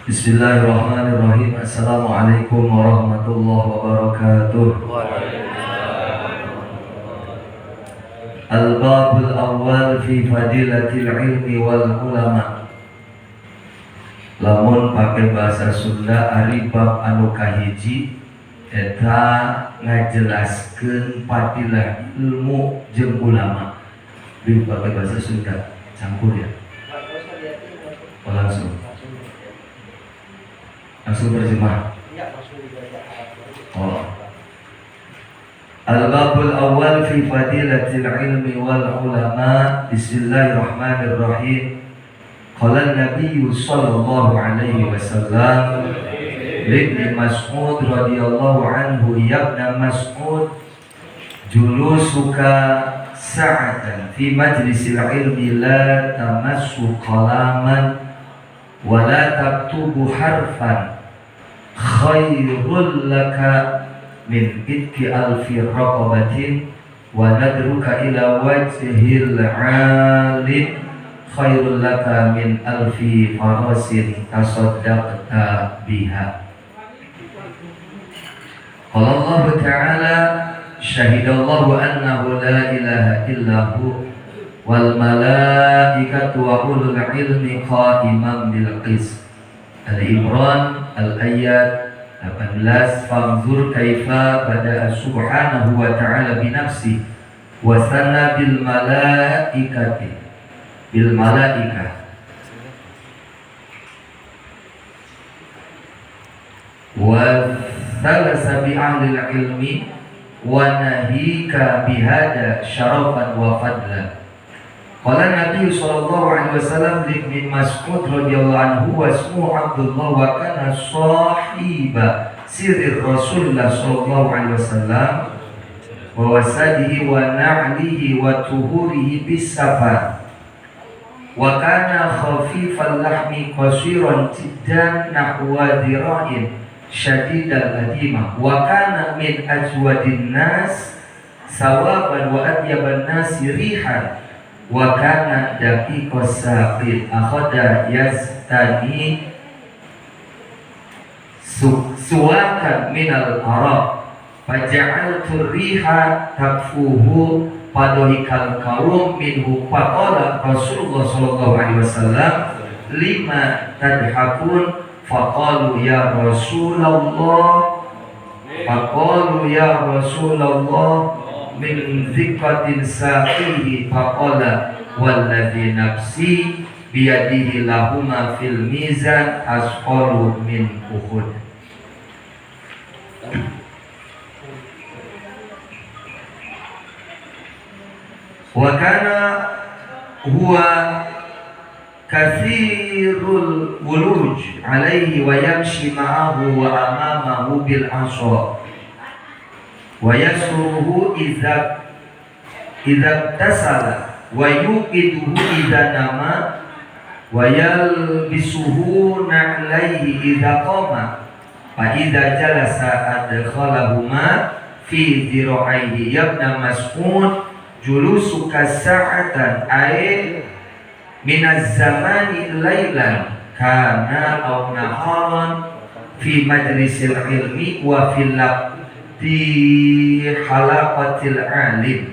Bismillahirrahmanirrahim. Assalamualaikum warahmatullahi wabarakatuh. Al-babul awal fi fadilatil ilmi wal ulama. Lamun pakai bahasa Sunda ari bab anu kahiji eta ngajelaskeun fadilah ilmu jeung ulama. Di pakai bahasa Sunda campur ya. Langsung terjemah. Al-babul awal fi fadilatil ilmi wal ulama. Bismillahirrahmanirrahim. Qala an-nabiy sallallahu alaihi wasallam li Mas'ud radhiyallahu anhu, ya ibn Mas'ud, julusuka sa'atan fi majlisil ilmi la tamassu qalaman wa la taktubu harfan khairul laka min itki alfi raqabatin wa nadruka ila wajhil alim khairul laka min alfi farasin tasaddaqta biha. Qala Allah Ta'ala syahidallahu annahu la ilaha illahu wal malaikatu wa ulul ilmi qa'iman bil qist. Al-Imran al-ayat 18. Fanzur kaifa bada'a subhanahu wa ta'ala binafsi wa sanna bil malaikati bil malaikah wa thalasa bi ahli ilmi wa nahika bihada syarafan wa fadlan. Qala Nabi sallallahu alaihi wasallam li Ibn Mas'ud radhiyallahu anhu wa ismuhu Abdullah wa kana sahiba sirri Rasulullah sallallahu alaihi wasallam wa wasadihi wa na'lihi wa tuhurihi bis safar wa kana khafifal lahmi qasiran jiddan nahwa dira'in syadidal adimah wa kana min ajwadin nas sawaban wa adyaban nas rihan wa kana daqiqas saqil akhada yastani suwakan minal arab faja'altu riha takfuhu padohikal kaum minhu faqala Rasulullah sallallahu alaihi wasallam lima tadhakun faqalu ya Rasulullah min zikatin saqihi faqala walladhi nafsi biyadihi lahuma fil mizan asqalu min Uhud. Wa kana huwa kathirul wuluj alaihi wa yamshi ma'ahu wa amamahu bil asa wa yasuruhu idza tasala wa yuqiduhu idza nama wa yalbisuhu na'laihi idza qama fa idza jalasa adkhalahuma fi dhira'aihi. Ya ibn Mas'ud, julusuka sa'atan ay minaz zamani lailan kana aw naharan fi majlisil ilmi wa fil di halaqatil alim.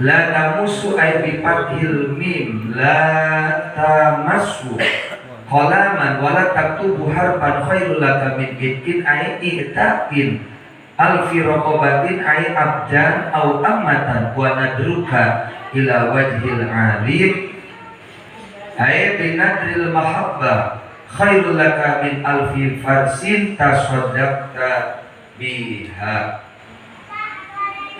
La tamusu ay bi fathil mim la tamassu qalaman wa la taktubu harfan khairul laka min itkin ay i'taqin alfi raqabatin ay abdan au ammatan wa nadruka ila wajhil alim ay binadril mahabbah khairul laka min alfi farsin tasaddaqta biha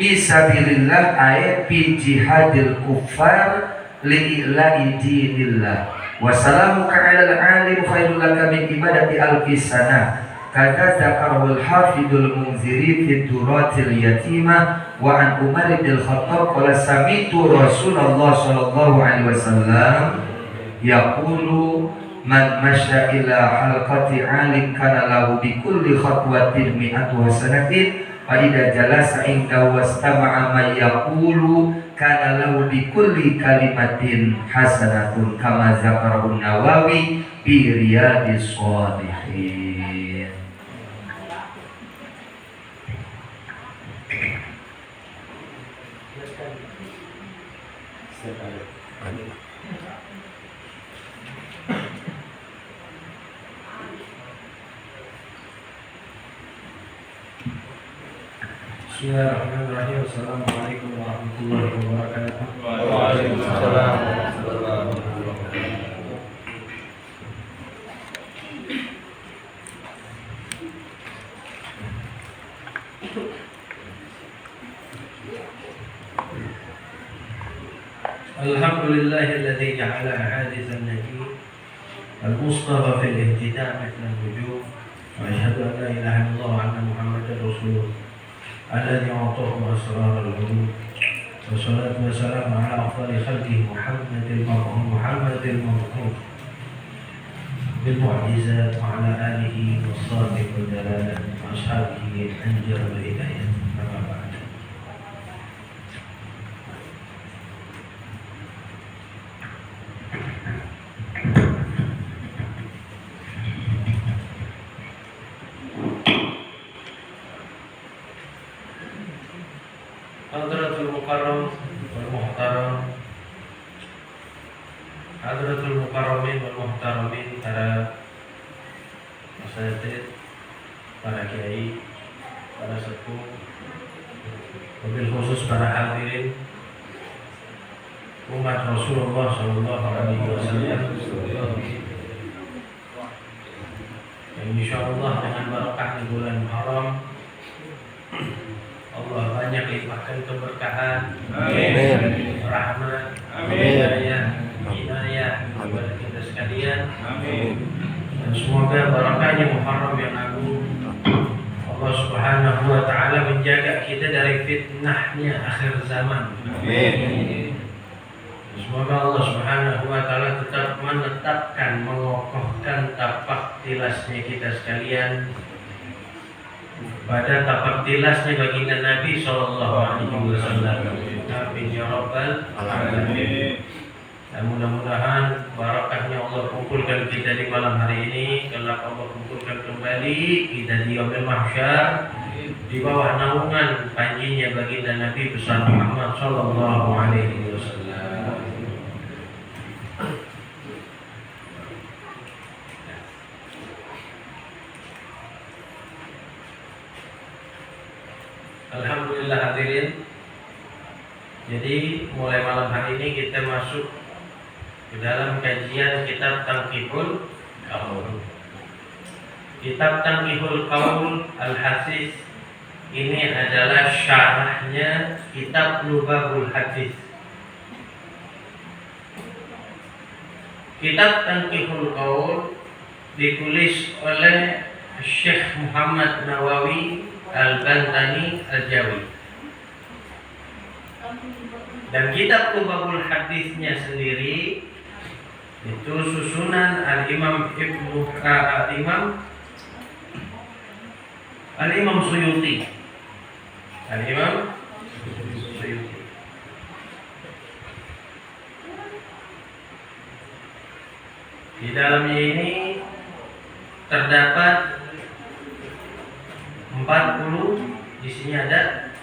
fisabilillah ay fi jihadil kuffar li'ila'i dinillah wa salamuka 'alal 'alim khairul laka min ibadati alfi sanah kata zakarul hafidul munziri fi duratil yatimah wa an Umar bin Khattab qala sami'tu Rasulullah sallallahu alaihi wasallam yaqulu man masya ila halqati 'alim kana lahu bi kulli khatwatin mi'atu hasanatin fa idza jalasa inda wastama'a ma yaqulu kana lahu bi kulli kalimatin hasanatun kama zakarahu Nawawi bi Riyadhis Shalihin. Bismillahirrahmanirrahim. Assalamualaikum warahmatullahi wabarakatuh. Waalaikumsalam warahmatullahi wabarakatuh. Alhamdulillahilladzi ja'ala hadithan nabi al-mustafa fil ihtida' mithla al-wujub wa asyhadu an la ilaha illallah wa anna muhammadar rasulullah alladzi a'tahu asrar al-wujud wa salatu wa salam ala afdali khalqihi Muhammadil mab'uth bil mu'jizat wa ala alihi was-sadiq wal-dalalah wa ashabihi al-anjar wal hidayah. Amma ba'd. Hadratul Mukarram wal Muhtaram, Hadratul Mukarramin wal Muhtaramin, para masjid, para kiai, para sepuh, wabil khusus para hadirin umat Rasulullah sallallahu alaihi wasallam yang insyaallah dengan barakah bulan Muharram Allah banyak limpahkan keberkahan, Amin. rahmat, Amin. hidayah kepada kita sekalian. Amin. Dan semoga barakahnya Muharram yang agung Allah Subhanahu wa taala menjaga kita dari fitnahnya akhir zaman. Amin. Semoga Allah Subhanahu wa taala tetap menetapkan, mengokohkan tapak tilasnya kita sekalian pada tapak tilasnya baginda Nabi sallallahu alaihi wasallam. Amin ya rabbal alamin. Dan mudah-mudahan barakahnya Allah kumpulkan kita di malam hari ini, kelak Allah kumpulkan kembali kita di yaumil mahsyar di bawah naungan panjinya baginda Nabi besar Muhammad sallallahu alaihi wasallam. Alhamdulillah hadirin. Jadi mulai malam hari ini kita masuk ke dalam kajian kitab Tanqihul Qaul. Kitab Tanqihul Qaul Al-Hasis ini adalah syarahnya kitab Lubabul Hadis. Kitab Tanqihul Qaul ditulis oleh Syekh Muhammad Nawawi Al-Bantani Al-Jawi. Dan kitab Lubabul Hadisnya sendiri itu susunan Al-Imam Al-Imam Suyuti. Al-Imam Suyuti. Di dalamnya ini terdapat 40, di sini ada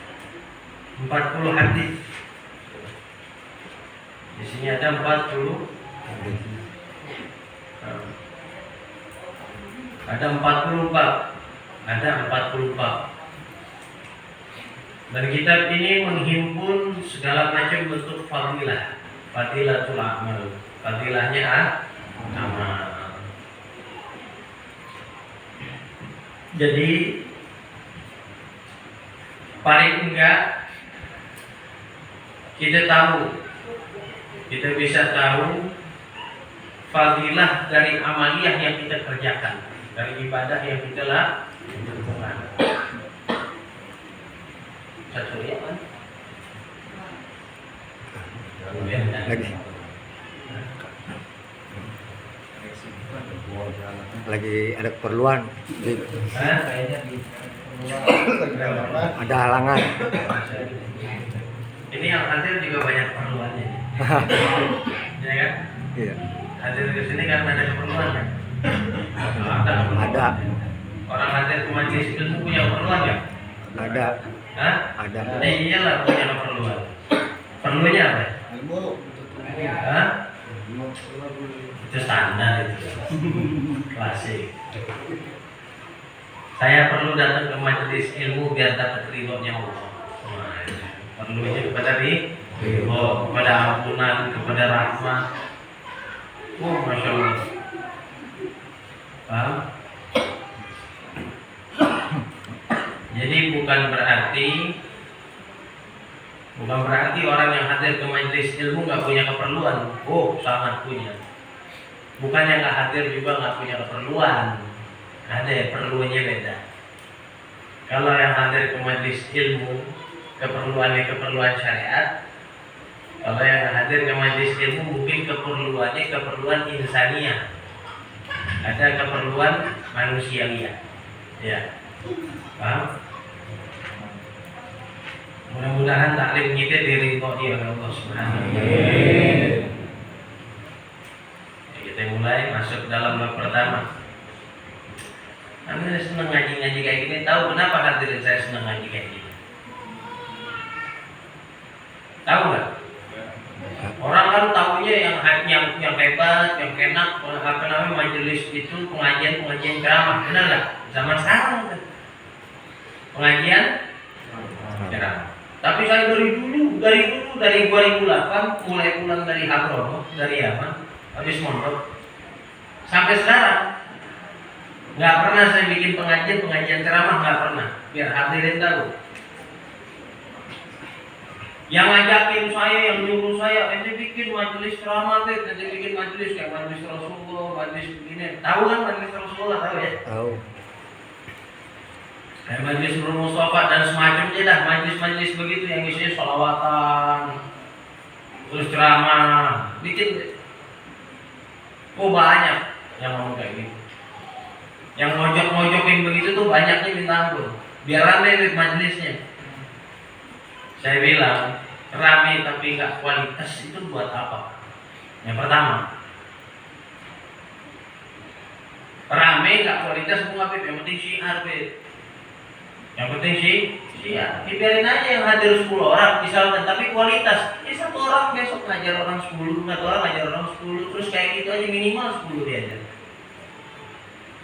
40 hadis. Di sini ada 40. Ada 40 bab. Ada 40 bab. Dan kitab ini menghimpun segala macam bentuk fadilah. Fadilatul amal. Fadilahnya amal. Jadi paling enggak kita bisa tahu fadilah dari amaliyah yang kita kerjakan, dari ibadah yang kita lakukan. Satu ya kan? Lagi ada keperluan, Kayaknya ada halangan. ini yang hadir juga banyak keperluannya, ya kan? Iya. Hadir ke sini kan ada keperluan kan? Ada. Orang hadir ke majelis ilmu punya keperluan kan? Ada. Hah? Ada. Iyalah punya keperluan. Perlunya apa? Hah? Itu standar itu. Klasik. Saya perlu datang ke majelis ilmu biar dapat ridhonya Allah. Perlunya kepada ridho, kepada ampunan, kepada rahmat. Masya Allah. Paham? Jadi bukan berarti orang yang hadir ke majelis ilmu nggak punya keperluan. Sangat punya. Bukan yang nggak hadir juga nggak punya keperluan. Ada perlunya beda. Kalau yang hadir ke majelis ilmu keperluannya keperluan syariat. Kalau yang hadir ke majelis ilmu mungkin keperluannya keperluan insaniah. Ada keperluan manusiawiah. Ya. Paham? Mudah-mudahan taklim kita diridhoi oleh Allah Subhanahu wa taala. Kita mulai masuk dalam bab pertama. Anda senang ngaji kayak gini, tahu kenapa hadirin saya senang ngaji kayak gini? Tahu nggak? Orang kan tahunya yang hebat, yang enak, apa namanya majelis itu pengajian ceramah, benar nggak? Zaman sekarang kan pengajian ceramah. Tapi saya dari 2008 mulai pulang dari Hadromo, dari Yaman, habis mondok sampai sekarang nggak pernah saya bikin pengajian ceramah, nggak pernah. Biar hadirin tahu. Yang ngajakin saya, yang nyuruh saya, ente bikin majelis ceramah, ente bikin majelis kayak majelis Rasulullah, majelis begini. Tahu kan majelis Rasulullah, tahu ya? Tahu. Kayak majelis Nur Mustafa dan semacamnya dah, majelis begitu yang isinya sholawatan, terus ceramah, bikin. Banyak yang ngomong kayak gitu. Yang mojok-mojokin begitu tuh banyaknya minta ampun. Biar rame majelisnya. Saya bilang rame tapi nggak kualitas itu buat apa? Yang pertama, rame nggak kualitas semua yang penting syiar yang penting syiar. Dibiarin aja yang hadir 10 orang misalkan, tapi kualitas. Satu orang besok ngajar orang 10, satu orang ngajar orang 10, terus kayak gitu aja minimal 10 diajar.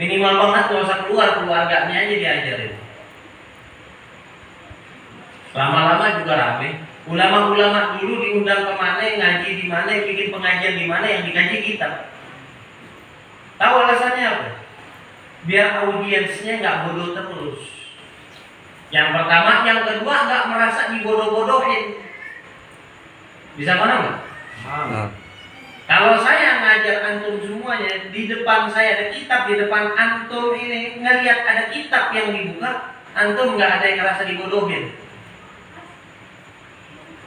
Minimal banget nggak usah keluarganya aja diajarin. Lama-lama juga rame. Ulama-ulama dulu diundang kemana, ngaji di mana, bikin pengajian di mana, yang dikaji kitab. Tahu alasannya apa? Biar audiensnya nggak bodoh terus. Yang pertama, yang kedua nggak merasa dibodoh-bodohin. Bisa mana nggak? Kalau saya ngajar antum semuanya, di depan saya ada kitab, di depan antum ini ngelihat ada kitab yang dibuka, antum nggak ada yang ngerasa dibodohin.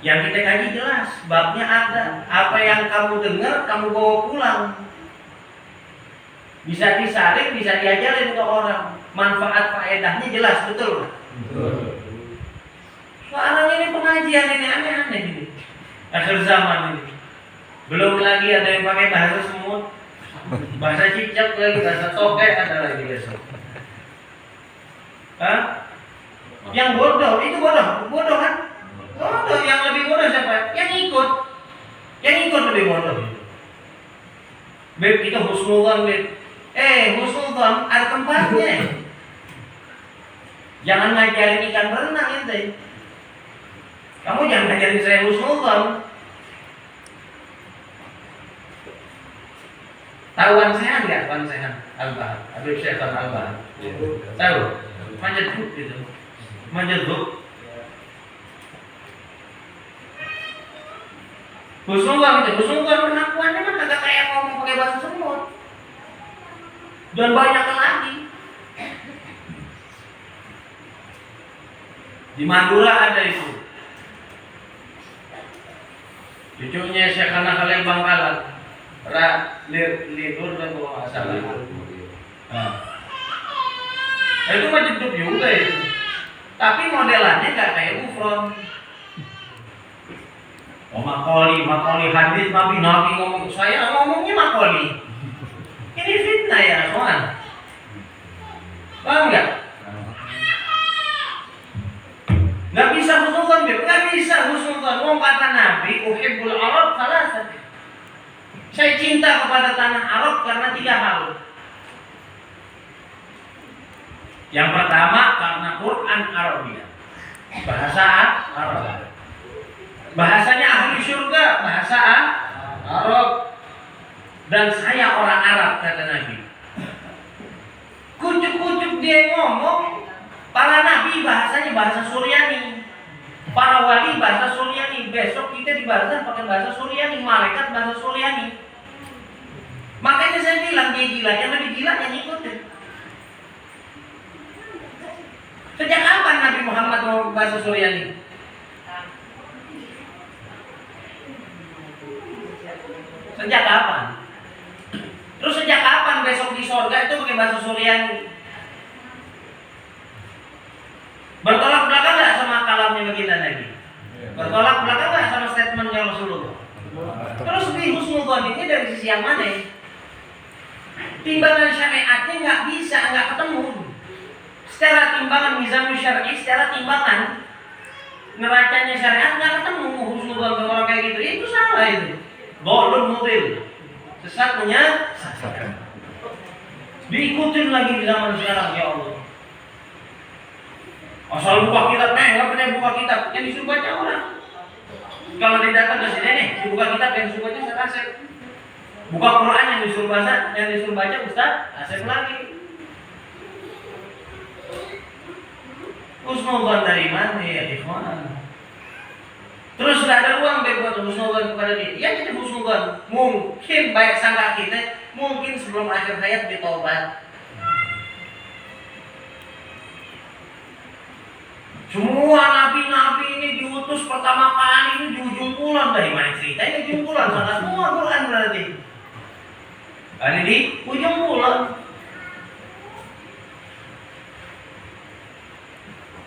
Yang kita kaji jelas, babnya ada. Apa yang kamu dengar, kamu bawa pulang. Bisa disaring, bisa diajarin ke orang. Manfaat faedahnya jelas, betul? Betul. Sekarang ini pengajian ini aneh-aneh ini. Akhir zaman ini. Belum lagi ada yang pakai bahasa semut, bahasa cicak lagi, bahasa toke ada lagi besok. Yang bodoh, itu bodoh kan? Bodoh, yang lebih bodoh siapa? Yang ikut lebih bodoh. Beb, kita husnudzon, Beb. Husnudzon ada tempatnya. Jangan ngajarin ikan berenang ente. Kamu jangan ngajarin saya husnudzon. Tahu Wan Sehan nggak? Wan Sehan Al-Bahar, Habib Syekh Al-Bahar. Tahu? Majadzub itu. Majadzub. Husnudzon pengakuannya kan kagak kayak ngomong pakai bahasa semut. Dan banyak lagi. Di Madura ada itu. Cucunya Syekh Khalil Bangkalan. Lidur dan kalau nggak salah. Itu Majadzub juga itu. Tapi modelannya nggak kayak Ufron. Oh makoli hadis Nabi ngomong, saya ngomongnya makoli. Ini fitnah ya kawan. Paham nggak? Nggak bisa husnudzon, nggak bisa husnudzon. Wong kata Nabi, uhibbul Arab salasah. Saya cinta kepada tanah Arab karena 3 hal. Yang pertama karena Quran Arabia, bahasa Arab. Bahasanya ahli surga, bahasa Arab. Dan saya orang Arab, kata Nabi. Kucuk-kucuk dia ngomong, para nabi bahasanya bahasa Suryani, para wali bahasa Suryani. Besok kita dibahas pakai bahasa Suryani, malaikat bahasa Suryani. Makanya saya bilang dia gila, yang lebih gila yang ikutin. Sejak kapan Nabi Muhammad mau bahasa Suryani? Sejak kapan? Terus sejak kapan besok di sorga itu pakai bahasa Suryani? Bertolak belakang nggak sama kalamnya baginda Nabi? Bertolak belakang nggak sama statementnya Rasulullah? Terus di husnudzon ini dari sisi yang mana? Timbangan syariatnya nggak bisa, nggak ketemu. Secara timbangan mizanul syar'i, secara timbangan neracanya syariat nggak ketemu. Husnudzon ke orang kayak gitu, itu salah itu. Golun mobil, sesat menyesatkan. Diikutin lagi di zaman sekarang, ya Allah. Asal buka kitab, nggak pernah buka kitab, yang disuruh baca orang. Kalau dia datang ke sini nih, dibuka kitab yang disuruh baca Ustaz Asep. Buka Quran yang disuruh baca Ustaz Asep lagi. Husnudzon dari mana ya ikhwan? Terus nggak ada ruang buat husnudzon kepada dia. Ya jadi husnudzon. Mungkin baik sangka kita, mungkin sebelum akhir hayat ditaubat. Semua nabi-nabi ini diutus pertama kali ini di ujung bulan. Dari mana ceritanya di ujung bulan? Salah semua Quran berarti. Ada di ujung bulan.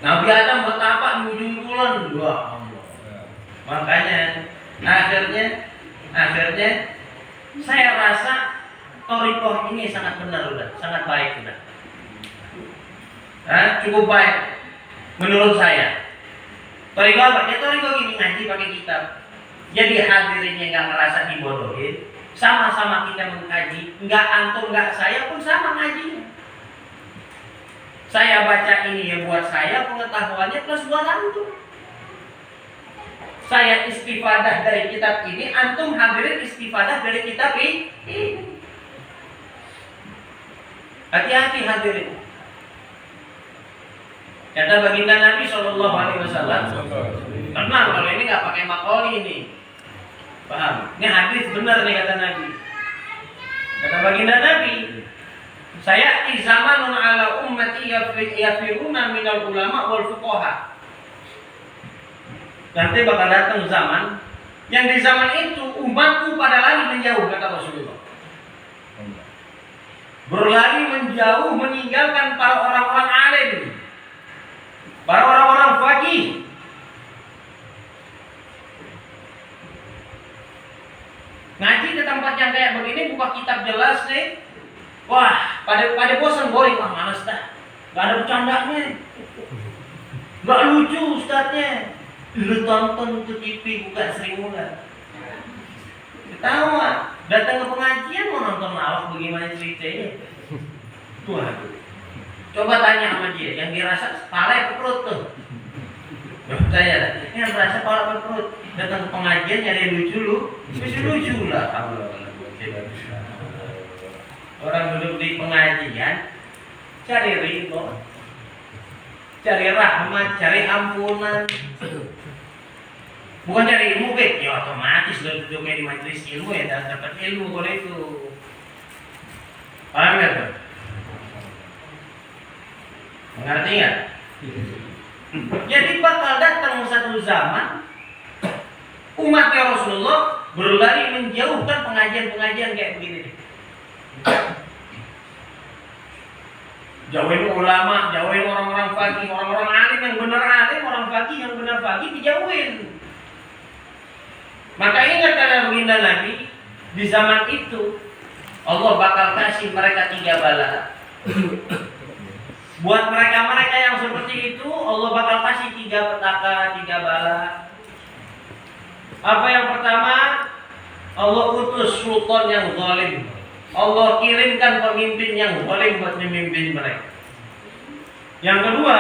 Nabi Adam bertapak di ujung bulan. Wah, makanya akhirnya saya rasa thariqah ini sangat benar udah, sangat baik udah. Cukup baik menurut saya. Thariqah apa? Ya thariqah gini, ngaji pakai kitab. Jadi hadirinnya nggak ngerasa dibodohin, sama-sama kita mengkaji, nggak antum nggak saya pun sama ngajinya. Saya baca ini ya buat saya pengetahuannya plus buat antum. Saya istifadah dari kitab ini, antum hadirin istifadah dari kitab ini. Hati-hati hadirin. Kata baginda Nabi SAW, tenang kalau ini nggak pakai makoli ini, paham? Ini hadis benar nih kata Nabi. Kata baginda Nabi, saya di zamanun ala ummati yafiruna minal ulama wal fuqaha. Nanti bakal datang zaman yang di zaman itu umatku pada lari menjauh, kata Rasulullah. Berlari menjauh meninggalkan para orang-orang alim, para orang-orang faqih. Ngaji ke tempat yang kayak begini, buka kitab jelas nih. Wah, pada bosan boring, wah males dah. Gak ada bercandanya. Gak lucu ustadznya. Lu tonton itu TV buka Sri Mulat. Ketawa, datang ke pengajian mau nonton lawak bagaimana ceritanya. Waduh. Coba tanya sama dia, yang dirasa kepala ke perut tuh. Saya yang merasa kepala perut datang ke pengajian nyari lucu lu, lucu lah. Orang duduk di pengajian cari ridho, cari rahmat, cari ampunan. Bukan cari ilmu, ya otomatis lo duduknya di majelis ilmu ya dapat ilmu kalau itu. Paham nggak tuh? Mengerti nggak? Jadi bakal datang satu zaman umatnya Rasulullah berlari menjauhkan pengajian-pengajian kayak begini. Jauhin ulama, jauhin orang-orang faqih, orang-orang alim yang benar alim, orang faqih yang benar faqih dijauhin. Maka ingat kata baginda Nabi, di zaman itu Allah bakal kasih mereka 3 bala. Buat mereka-mereka yang seperti itu, Allah bakal kasih 3 petaka, 3 bala. Apa yang pertama? Allah utus sultan yang zalim. Allah kirimkan pemimpin yang zalim buat memimpin mereka. Yang kedua,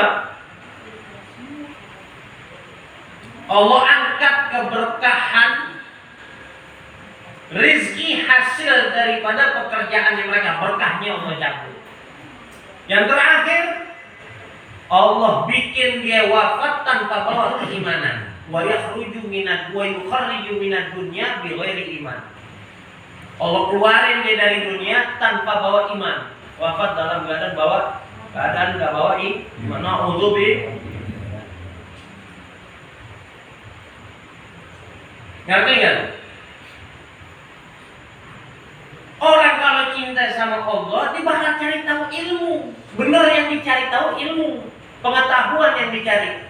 Allah angkat keberkahan rizki hasil daripada pekerjaan yang mereka, berkahnya Allah cabut. Yang terakhir, Allah bikin dia wafat tanpa bawa keimanan. Wa yukhriju minad dunya bighairi iman. Allah keluarin dia dari dunia tanpa bawa iman. Wafat dalam keadaan enggak bawa iman. Na'udzubillah. Ngerti enggak? Orang kalau cinta sama Allah, dia bakal cari tahu ilmu. Benar yang dicari tahu ilmu, pengetahuan yang dicari.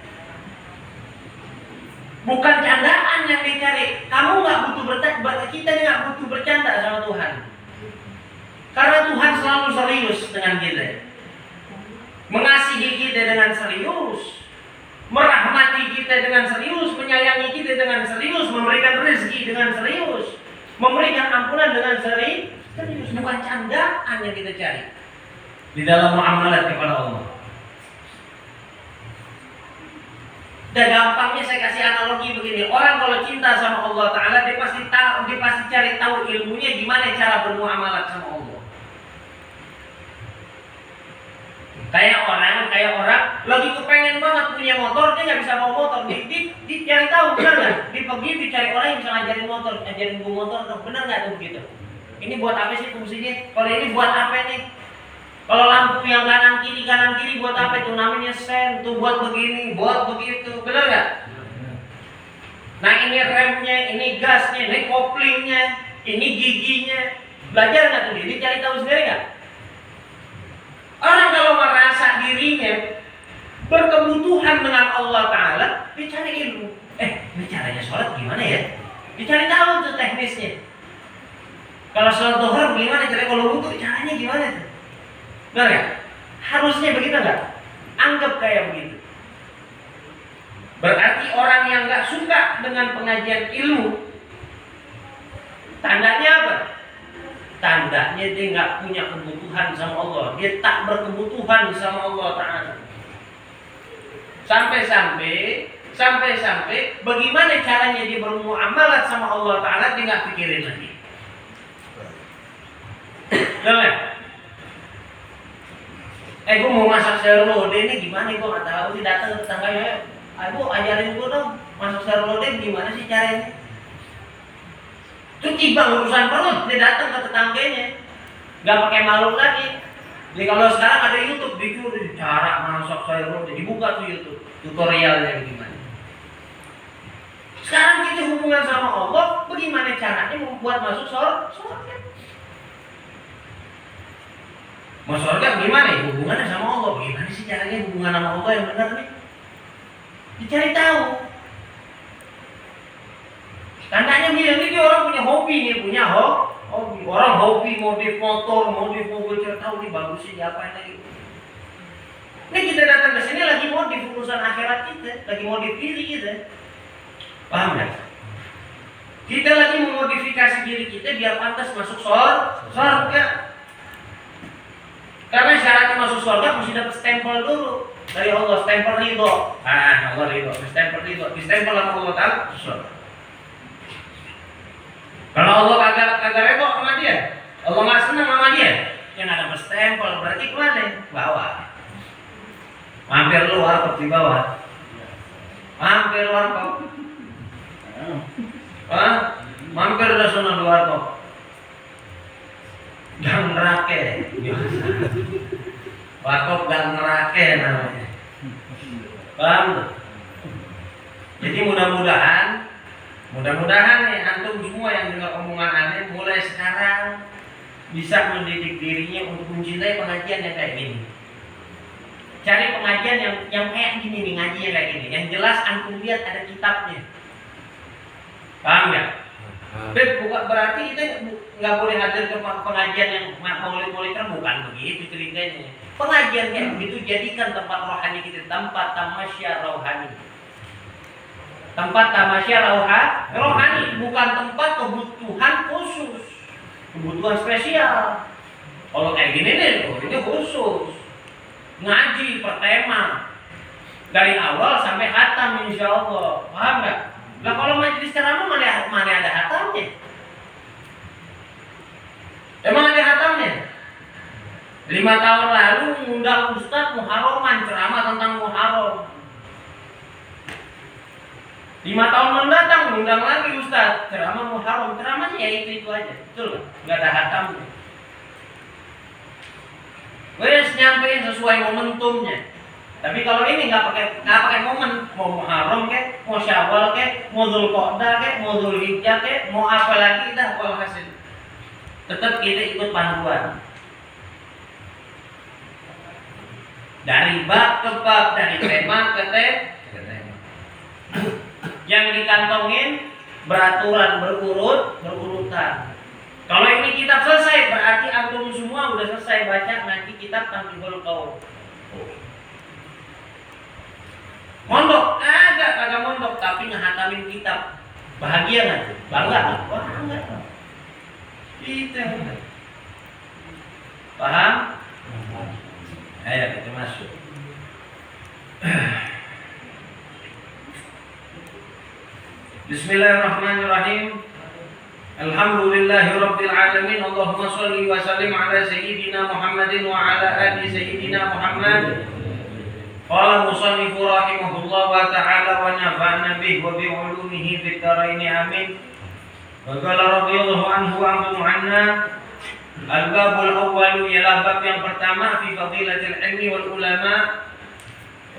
Bukan candaan yang dicari. Kamu nggak butuh bercanda, kita nggak butuh bercanda sama Tuhan. Karena Tuhan selalu serius dengan kita, mengasihi kita dengan serius, merahmati kita dengan serius, menyayangi kita dengan serius, memberikan rezeki dengan serius, memberikan ampunan dengan serius. Bukan candaan yang kita cari di dalam muamalah kepada Allah. Dan gampangnya saya kasih analogi begini, orang kalau cinta sama Allah Ta'ala, dia pasti cari tahu ilmunya gimana cara bermuamalah sama Allah. Kayak orang lagi kepengen banget punya motor, dia nggak bisa bawa motor, dicari tahu, benar nggak? Dicari orang yang bisa ngajarin motor, ngajarin gue motor, benar nggak tuh begitu? Ini buat apa sih fungsinya? Kalau ini buat apa nih? Kalau lampu yang kanan kiri buat apa itu? Namanya sen, tuh buat begini, buat begitu, benar nggak? Nah ini remnya, ini gasnya, ini koplingnya, ini giginya. Belajar nggak tuh dia? Dicari tahu sendiri nggak? Orang kalau merasa dirinya berkebutuhan dengan Allah Ta'ala, dia cari ilmu. Ini caranya sholat gimana ya? Dicari tahu tuh teknisnya. Kalau sholat zuhur gimana caranya? Kalau wudhu caranya gimana tuh? Benar nggak? Harusnya begitu nggak? Anggap kayak begitu. Berarti orang yang nggak suka dengan pengajian ilmu, tandanya apa? Tandanya dia nggak punya kebutuhan sama Allah. Dia tak berkebutuhan sama Allah Ta'ala. Sampai bagaimana caranya dia bermuamalah sama Allah Ta'ala, dia nggak pikirin lagi. Jangan. Gue mau masak sayur lodeh ini gimana? Gue nggak tahu. Dia datang ke tetangganya, "Ayo ajarin gue dong masak sayur lodeh gimana sih caranya?" Itu tiba urusan perut, dia datang ke tetangganya, nggak pakai malu lagi. Jadi kalau sekarang ada YouTube, bikin cara masak sayur lodeh, dibuka tuh YouTube tutorialnya gimana. Sekarang kita hubungan sama Allah, bagaimana caranya membuat masuk surga? Masuk surga gimana? Hubungannya sama Allah, bagaimana sih caranya hubungan sama Allah yang benar nih? Dicari tahu. Tandanya dia orang punya hobi nih, hobi. Orang hobi modif motor, modif mobil, cari tahu nih bagusnya diapain lagi. Ini kita datang ke sini lagi modif urusan akhirat kita, lagi modif diri kita. Paham nggak? Kita lagi memodifikasi diri kita biar pantas masuk surga. Karena syaratnya masuk surga mesti dapat stempel dulu. dari Allah, stempel ridho. Allah ridho, stempel ridho, stempel sama Allah Ta'ala. Kalau Allah kagak ridho sama dia, Allah nggak senang sama dia, yang ada stempel berarti kemana? Bawah. Mampir lu warkop di bawah. Mampir warkop. Mampir udah sana di warkop. Gang nerake. Warkop gang nerake namanya. Paham? Jadi mudah-mudahan nih antum semua yang dengar omongan aneh mulai sekarang bisa mendidik dirinya untuk mencintai pengajian yang kayak gini. Cari pengajian yang kayak gini nih, ngaji yang kayak gini. Yang jelas antum lihat ada kitabnya. Paham nggak? Bukan berarti kita nggak boleh hadir ke pengajian yang maulid-maulid, bukan begitu ceritanya. Pengajian kayak begitu jadikan tempat rohani kita, tempat tamasya rohani. Tempat tamasya rohani, bukan tempat kebutuhan khusus, kebutuhan spesial. Kalau kayak gini nih, ini khusus. Ngaji per tema dari awal sampai khatam insya Allah. Paham nggak? Nah kalau majelis ceramah mana ada khatamnya? Emang ada khatamnya? 5 tahun lalu ngundang Ustadz Muharraman ceramah tentang Muharram. 5 tahun mendatang ngundang lagi Ustadz ceramah Muharram. Ceramahnya ya itu aja, betul nggak ada khatamnya. Wes nyampein sesuai momentumnya. Tapi kalau ini nggak pakai momen, mau Muharram kek, mau Syawal kek, mau Dzulqa'dah kek, mau Dzulhijjah kek, mau apa lagi dah hasil. Tetap kita ikut panduan. Dari bab ke bab, dari tema ke tema. Yang dikantongin beraturan berurutan. Kalau ini kitab selesai, berarti antum semua udah selesai baca nanti kitab Tanbihul Qaul. Mondok, kagak mondok, tapi ngehatamin kitab. Bahagia nggak? Bangga nggak? Bangga. Itu. Paham? Ayo kita masuk. Bismillahirrahmanirrahim. Alhamdulillahirabbil alamin. Allahumma shalli wa sallim ala sayyidina Muhammadin wa ala ali sayyidina Muhammad. Qala musannifu rahimahullah wa ta'ala wa nafa'na bihi wa bi 'ulumihi fid dharain amin. Wa qala radhiyallahu anhu wa anna al-babul awwal ialah bab yang pertama fi fadilatil ilmi wal ulama,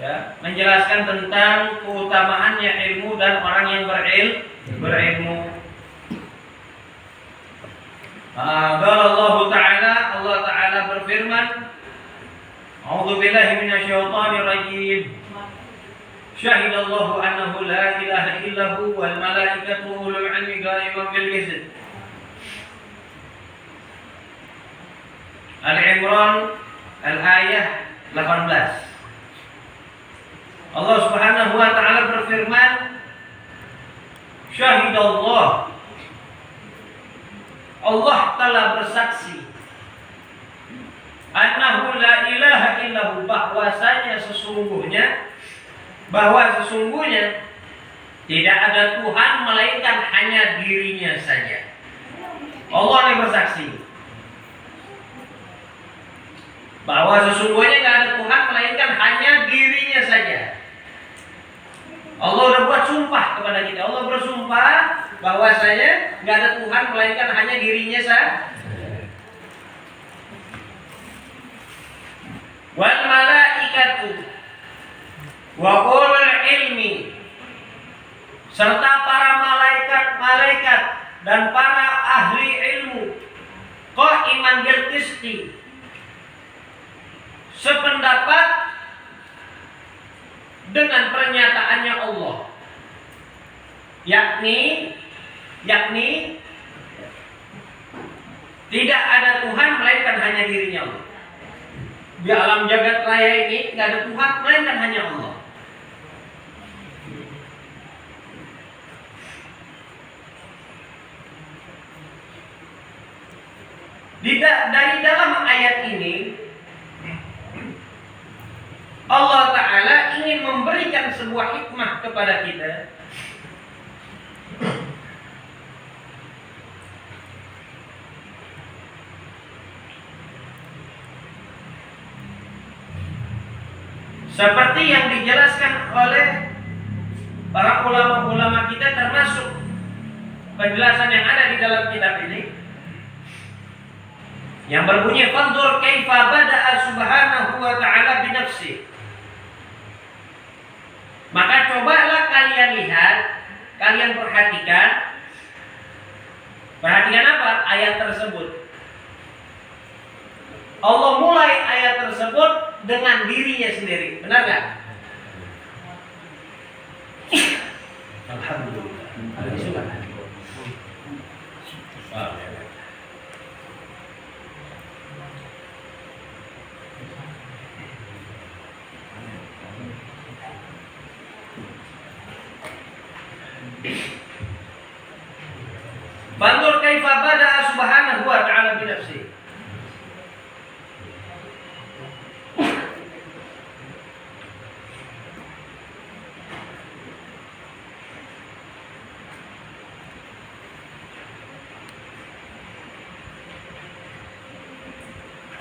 ya, menjelaskan tentang keutamaannya ilmu dan orang yang berilmu. Allah Ta'ala berfirman, A'udzu billahi minasyaitonir rajim. Syahidallahu annahu la ilaha illahu wal malaikatu ulul ilmi qa'iman bil qist. Al-Imran al-ayah 18. Allah Subhanahu wa taala berfirman, Syahidallah, Allah telah bersaksi, annahu la ilaha illahu, bahwasanya sesungguhnya tidak ada Tuhan melainkan hanya dirinya saja. Allah yang bersaksi bahwa sesungguhnya tidak ada Tuhan melainkan hanya dirinya saja. Allah sudah buat sumpah kepada kita. Allah bersumpah bahwasanya tidak ada Tuhan melainkan hanya dirinya saja. Wal malaikatu wa ulul ilmi, serta para malaikat dan para ahli ilmu, qa'iman bil qisti, sependapat dengan pernyataannya Allah, yakni tidak ada Tuhan melainkan hanya dirinya Allah. Di alam jagat raya ini tidak ada Tuhan melainkan hanya Allah. Dari dalam ayat ini Allah Ta'ala ingin memberikan sebuah hikmah kepada kita. Seperti yang dijelaskan oleh para ulama-ulama kita, termasuk penjelasan yang ada di dalam kitab ini, yang berbunyi fanzur kaifa bada'a subhanahu wa ta'ala binafsi. Maka cobalah kalian lihat, kalian perhatikan apa? Ayat tersebut. Allah mulai ayat tersebut dengan dirinya sendiri. Benar nggak? Alhamdulillah. Ada di surat. Fanzur kaifa bada'a subhanahu wa ta'ala binafsi.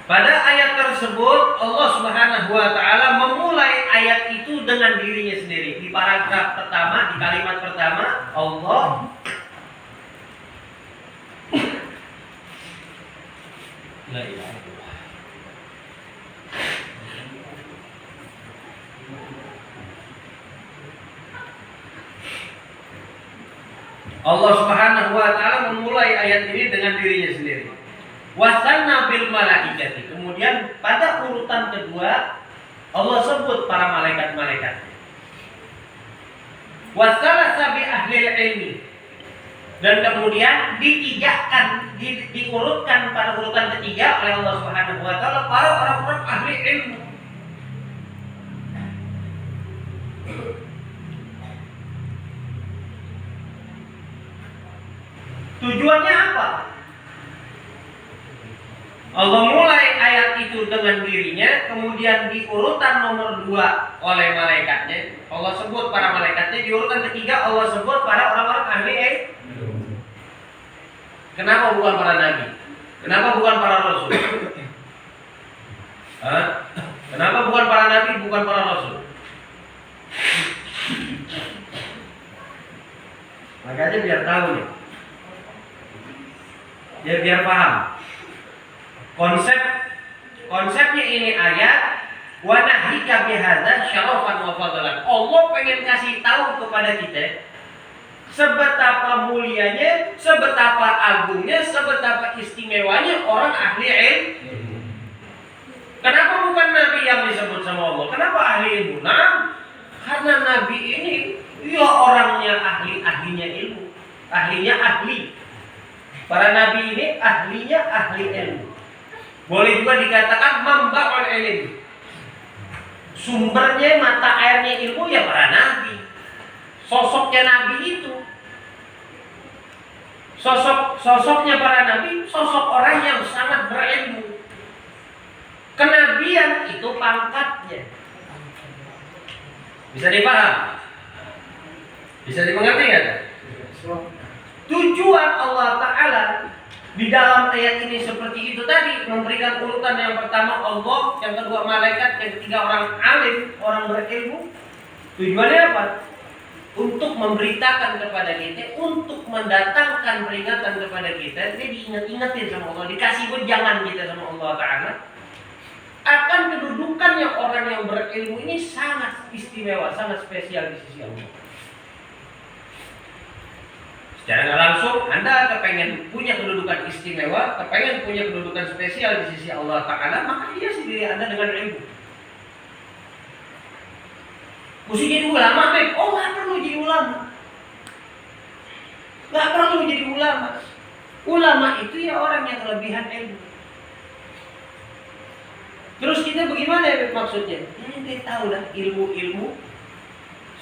Pada ayat tersebut Allah Subhanahu wa taala memulai ayat itu dengan dirinya sendiri. Di paragraf pertama, di kalimat pertama, Allah La ilaha illallah. Allah Subhanahu wa taala memulai ayat ini dengan dirinya sendiri. Wasanna bil malaikati. Kemudian pada urutan kedua Allah sebut para malaikat-malaikat. Wasalasa bi ahli ilmi. Dan kemudian diurutkan pada urutan ketiga oleh Allah Subhanahu wa taala para orang-orang ahli ilmu. Tujuannya apa? Allah mulai ayat itu dengan dirinya, kemudian di urutan nomor 2 oleh malaikatnya. Allah sebut para malaikatnya, di urutan ketiga Allah sebut para orang-orang ahli ilmu. Kenapa bukan para nabi? Kenapa bukan para rasul? Kenapa bukan para nabi, bukan para rasul? Makanya biar tahu nih. Biar paham. Konsepnya ini ayat wa nahika bihadza syarafan wa fadlan. Allah pengen kasih tahu kepada kita sebetapa mulianya, sebetapa agungnya, sebetapa istimewanya orang ahli ilmu. Kenapa bukan nabi yang disebut sama Allah? Kenapa ahli ilmu? Nah, karena nabi ini ya orangnya ahlinya ilmu, ahlinya ahli. Para nabi ini ahlinya ahli ilmu. Boleh juga dikatakan mamba'ul ilmu. Sumbernya, mata airnya ilmu ya para nabi. Sosoknya nabi itu, sosoknya para nabi, sosok orang yang sangat berilmu. Kenabian itu pangkatnya. Bisa dipaham? Bisa dimengerti nggak? Tujuan Allah Ta'ala di dalam ayat ini seperti itu tadi, memberikan urutan yang pertama Allah, yang kedua malaikat, yang ketiga orang alim, orang berilmu. Tujuannya apa? Untuk memberitakan kepada kita, untuk mendatangkan peringatan kepada kita. Ini diingat-ingatin sama Allah, dikasih wejangan kita sama Allah Ta'ala akan kedudukannya orang yang berilmu ini sangat istimewa, sangat spesial di sisi Allah. Secara nggak langsung, Anda kepengen punya kedudukan istimewa, kepengen punya kedudukan spesial di sisi Allah Ta'ala, maka hiasi diri Anda dengan ilmu. Mesti jadi ulama, Beb. Oh, nggak perlu jadi ulama. Nggak perlu jadi ulama. Ulama itu ya orang yang kelebihan ilmu. Terus kita bagaimana ya, Beb, maksudnya? Ya, ente tahu lah ilmu-ilmu.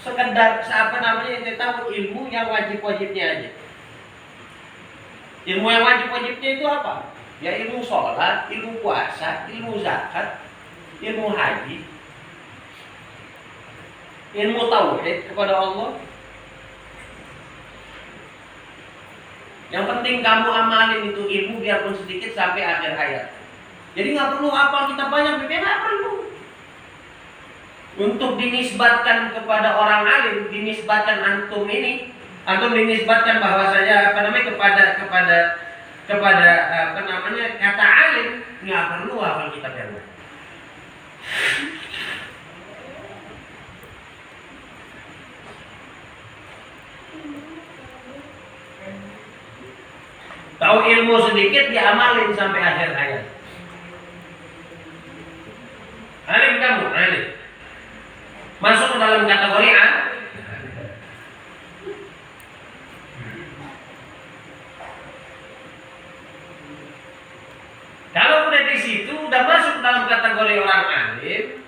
Sekedar apa namanya, ente tahu ilmu yang wajib-wajibnya aja. Ilmu yang wajib-wajibnya itu apa? Ya ilmu sholat, ilmu puasa, ilmu zakat, ilmu haji. ilmu tauhid kepada Allah. Yang penting kamu amalin itu ilmu biarpun sedikit sampai akhir hayat. Jadi nggak perlu hafal kitab banyak, nggak perlu. Untuk dinisbatkan kepada orang alim, dinisbatkan antum dinisbatkan bahwasanya kepada kata alim, nggak perlu hafal kitab yang lain. Tahu ilmu sedikit diamalin sampai akhir hayat. Alim kamu, alim. Masuk ke dalam kategori A. Kalau udah di situ udah masuk dalam kategori orang alim,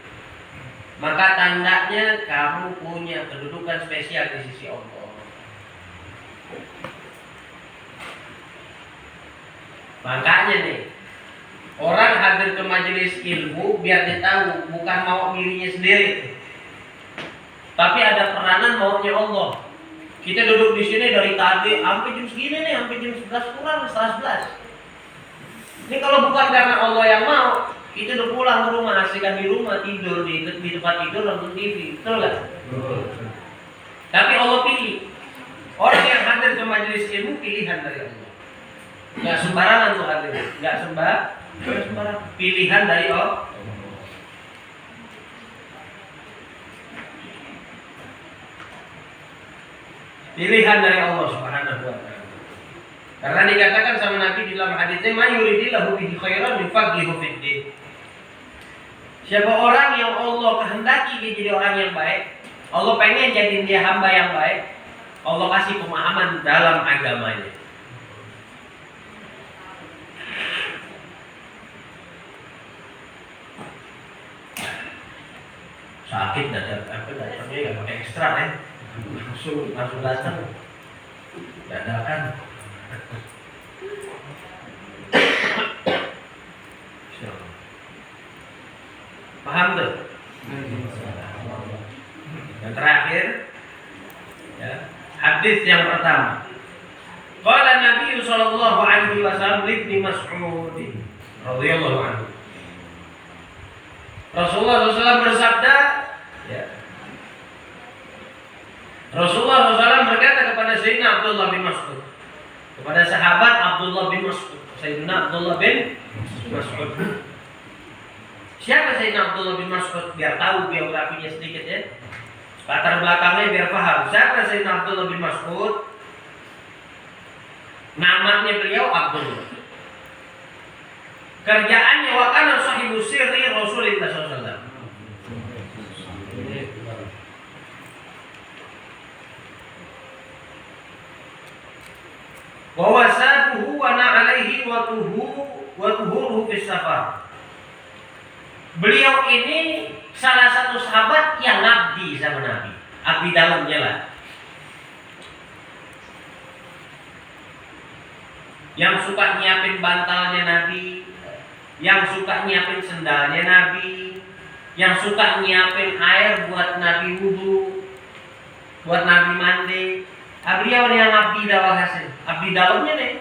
maka tandanya kamu punya kedudukan spesial di sisi Allah. Makanya nih, orang hadir ke majelis ilmu biar dia tahu bukan mau dirinya sendiri, tapi ada peranan maunya Allah. Kita duduk di sini dari tadi sampai jam segini nih, sampai jam 11 kurang, setengah 11. Ini kalau bukan karena Allah yang mau, kita udah pulang ke rumah, asyikan di rumah, tidur di tempat tidur, nonton TV, betul nggak? Tapi Allah pilih. Orang yang hadir ke majelis ilmu pilihan dari Allah. Nggak sembarangan tuh hadir, nggak sembarangan. Pilihan dari Allah. Pilihan dari Allah Subhanahu wa Ta'ala. Karena dikatakan sama Nabi di dalam hadisnya, "Man yuridillahu bihi khairan yufaqihuhu fid din." Siapa orang yang Allah kehendaki dia jadi orang yang baik, Allah pengen jadiin dia hamba yang baik, Allah kasih pemahaman dalam agamanya. Sakit datangnya nggak pakai ekstra ya, langsung datang, dadakan. Paham tuh? Yang terakhir, ya, hadis yang pertama. Qala Nabi sallallahu alaihi wasallam li Mas'ud radhiyallahu anhu. Rasulullah SAW bersabda, ya. Rasulullah SAW berkata kepada Sayyidina Abdullah bin Mas'ud, kepada sahabat Abdullah bin Mas'ud, Sayyidina Abdullah bin Mas'ud. Siapa Sayyidina Abdullah bin Mas'ud? Biar tahu biografinya sedikit ya, latar belakangnya biar paham. Siapa Sayyidina Abdullah bin Mas'ud? Namanya beliau Abdullah. Kerjaannya wakana sahibu sirri Rasulullah SAW. Wa wasabuhu wa na'alaihi wa tuhuruhu fis safar. Beliau ini salah satu sahabat yang ngabdi sama Nabi. Abdi dalamnya lah. Yang suka nyiapin bantalnya Nabi, yang suka nyiapin sendalnya Nabi, yang suka nyiapin air buat Nabi wudu, buat Nabi mandi. Beliau yang abdi dalam hasil, abdi dalamnya nih.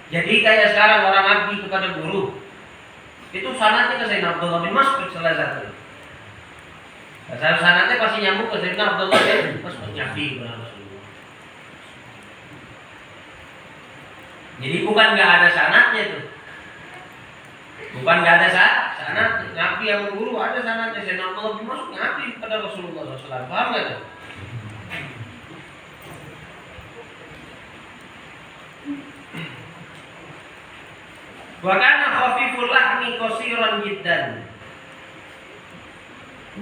Jadi kayak sekarang orang abdi kepada guru, itu sanatnya ke Sayyidina Abdullah bin Mas'ud salah satu. Sanatnya pasti nyambung ke Sayyidina Abdullah bin Mas'ud abdi kepada Rasulullah. Jadi bukan nggak ada sanatnya tuh, bukan nggak ada sanat. Nabi yang guru ada sanatnya. Sayyidina Abdullah bin Mas'ud Nabi pada Rasulullah SAW. Paham nggak tuh? Wa kana khafiful lahmi qasiran jiddan.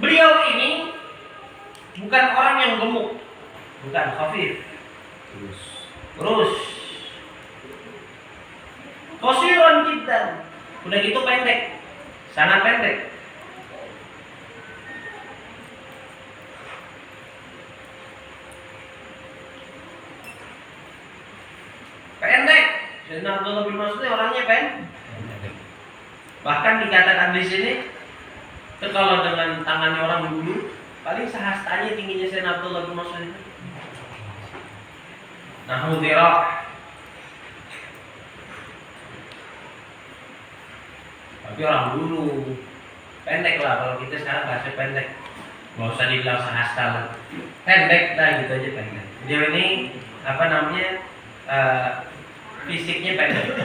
Beliau ini bukan orang yang gemuk, bukan khafif. Terus qasiran jiddan. Udah gitu pendek. Sangat pendek. Pendek. Sayyidina Abdullah bin Mas'ud orangnya pendek. Bahkan dikatakan di sini Itu kalau dengan tangannya orang dulu, paling sehastanya tingginya Sayyidina Abdullah bin Mas'ud itu. Nahu dhira'. Tapi orang dulu pendek lah, kalau kita sekarang bahasa pendek. Nggak usah dibilang sehasta lah. Pendek dah gitu aja pendek. Dia ini apa namanya? Fisiknya pendek.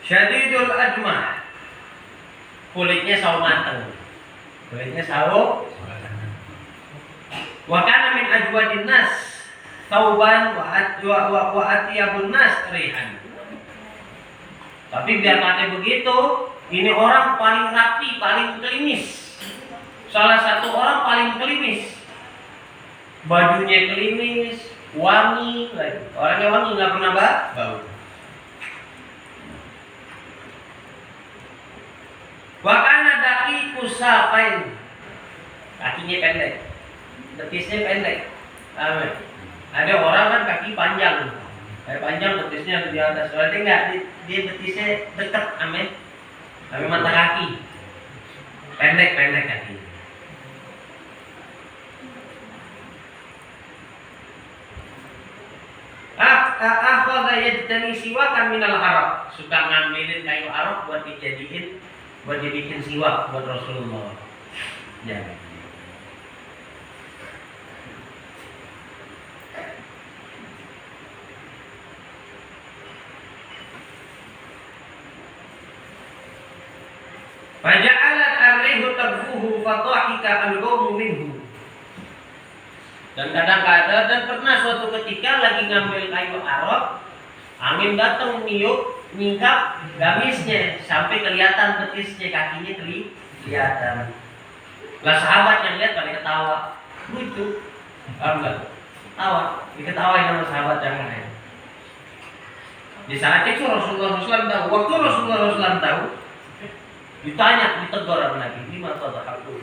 Syadidul admah, kulitnya sawo mateng. Kulitnya sawo. Wa kana min ajwadin nas tauban wa atiyabun nas rihan. Tapi biar kata begitu, ini orang paling rapi, paling klimis. Salah satu orang paling klimis. Bajunya klimis, wangi lagi. Orangnya wangi, nggak pernah bau. Bahkan ada ikusapain, kakinya pendek, betisnya pendek. Amin. Ada orang kan kaki panjang, betisnya di atas. Kalau dia nggak, dia betisnya dekat, amin. Tapi mata kaki, pendek kaki. Akhadha yajtani siwakan minal araq, suka ngambilin kayu araq buat dibikin siwak buat Rasulullah. Ya. Faja'alat ar-rihu tagfuhu fatahika al-qawmu minhu. Dan kadang-kadang dan pernah suatu ketika lagi ngambil kayu araq, angin datang niup, nyingkap gamisnya sampai kelihatan betisnya, kakinya kelihatan. Lah sahabat yang lihat pada ketawa, lucu, enggak? Tawa, diketawain sama sahabat yang lain. Di saat itu Rasulullah SAW tahu, waktu Rasulullah SAW tahu, ditanya, ditegur sama Nabi, lima tadhaku.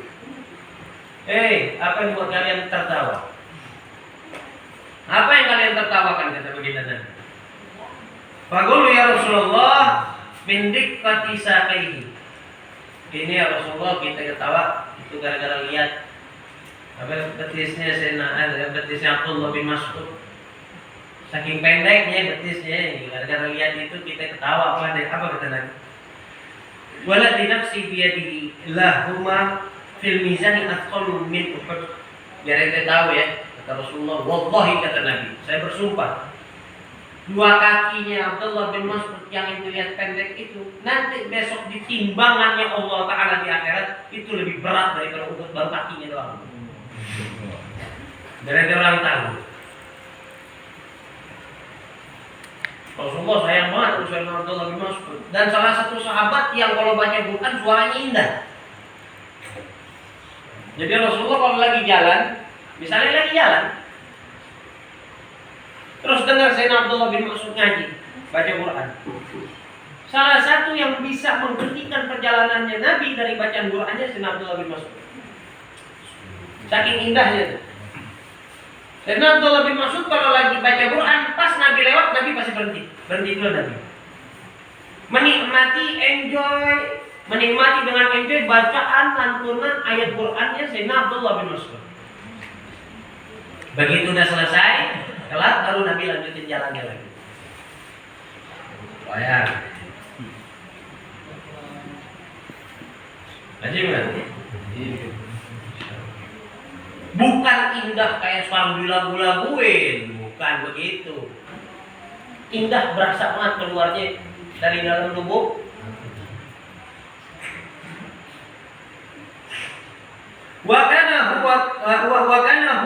Apa yang buat kalian tertawa? Apa yang kalian tertawakan, kata baginda Nabi? Faqulu ya Rasulullah min diqqati saqaihi. Ini ya Rasulullah, kita ketawa itu gara-gara lihat betisnya betisnya Abdullah bin Mas'ud. Saking pendeknya betisnya, gara-gara lihat itu kita ketawa. Apa kata Nabi? Waladzi nafsi biyadihi lahuma fil mizani athqalu min Uhud. Biar kita tahu ya, kata Rasulullah, wallahi kata Nabi, saya bersumpah, dua kakinya Abdullah bin Mas'ud yang dilihat pendek itu nanti besok di timbangannya Allah Ta'ala di akhirat itu lebih berat daripada Uhud baru kakinya doang. Dari orang tahu Rasulullah sayang banget usaha Abdullah bin Mas'ud, dan salah satu sahabat yang kalau baca Quran suaranya indah. Jadi Rasulullah kalau lagi jalan, misalnya lagi jalan, terus dengar Sayyidina Abdullah bin Mas'ud ngaji, baca Quran. Salah satu yang bisa menghentikan perjalanannya Nabi dari bacaan Qurannya Sayyidina Abdullah bin Mas'ud. Saking indahnya itu. Sayyidina Abdullah bin Mas'ud kalau lagi baca Quran, pas Nabi lewat, Nabi pasti berhenti. Berhenti dulu Nabi. Menikmati dengan enjoy bacaan lantunan ayat Qurannya Sayyidina Abdullah bin Mas'ud. Begitu udah selesai, kelar baru Nabi lanjutin jalannya lagi. Bayar. Ajib kan? Bukan indah kayak sekarang dilagu-laguin, bukan begitu. Indah berasa banget keluarnya dari dalam tubuh. Wa kana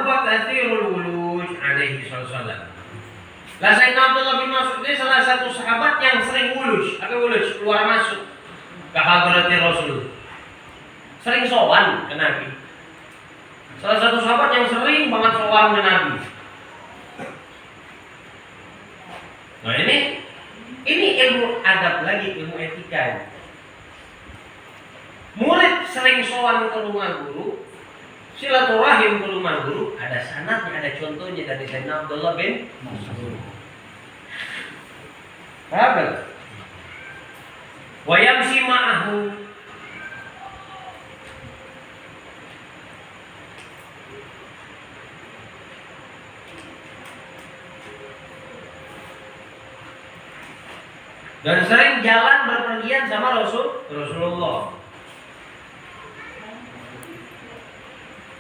huwa katsirul wuluj alaihi sallallahu. Lah Sayyidina Abdullah bin Mas'ud ini salah satu sahabat yang sering wuluj. Apa wuluj? Keluar masuk ke hadrati Rasul. Sering sowan ke Nabi. Salah satu sahabat yang sering banget sowan ke Nabi. Nah ini Ini ilmu adab lagi, ilmu etika. Murid sering sowan ke rumah guru, silaturahim ke rumah guru, ada sanadnya, ada contohnya dari Sayyidina Abdullah bin Mas'ud. Paham? Wa yamshi ma'ahu. Dan sering jalan berpergian sama Rasulullah.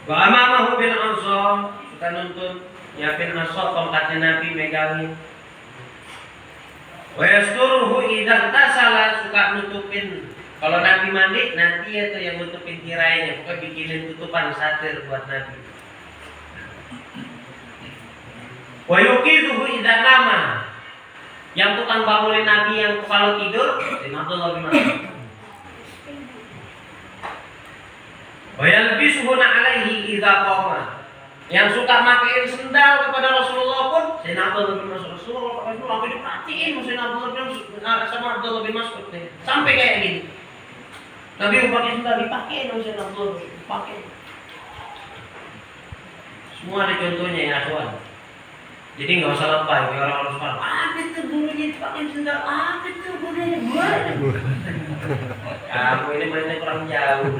Wa amamahu bil ansar, suka nuntun nyiapin ansar tongkatnya Nabi megangin. Wa yasturuhu idza tasala, suka nutupin kalau Nabi mandi nanti itu yang nutupin tirainya, pokoknya bikinin tutupan satir buat Nabi. Wa yuqiduhu idza nama, yang tukang bangunin Nabi yang kalau tidur, Abdullah bin Mas'ud. Wa yalbisuhu alaihi idza qama, yang suka makein sendal kepada Rasulullah pun Sayyidina Abdullah bin Mas'ud. Rasulullah aku diperhatiin Sayyidina Abdullah bin Mas'ud sama Abdullah bin Mas'ud nih. Sampai kayak gini. Nabi pakai sendal dipakai Sayyidina Abdullah, dipakai. Semua ada contohnya ya, akhwan. Jadi nggak usah lebay kayak orang-orang sekarang. Itu gurunya dipakai sendal, itu gurunya gimana? Kamu ini mainnya kurang jauh.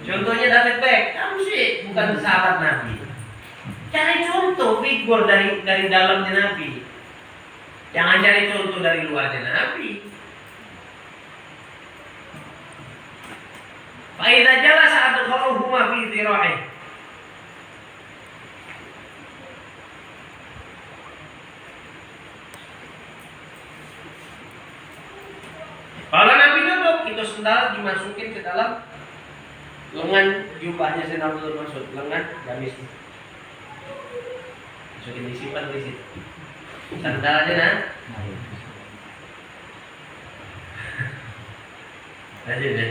Contohnya David Beck, kamu sih bukan sahabat Nabi. Cari contoh figur dari dalamnya Nabi. Jangan cari contoh dari luarnya Nabi. Fa idza jalasa adkhaluhuma fi dhira'i. Kalau Nabi duduk, itu sendal dimasukin ke dalam lengan jubahnya Sayyidina Abdullah bin Mas'ud, lengan gamis. Masukin disimpan di situ. Sandalnya nah. Lanjut deh.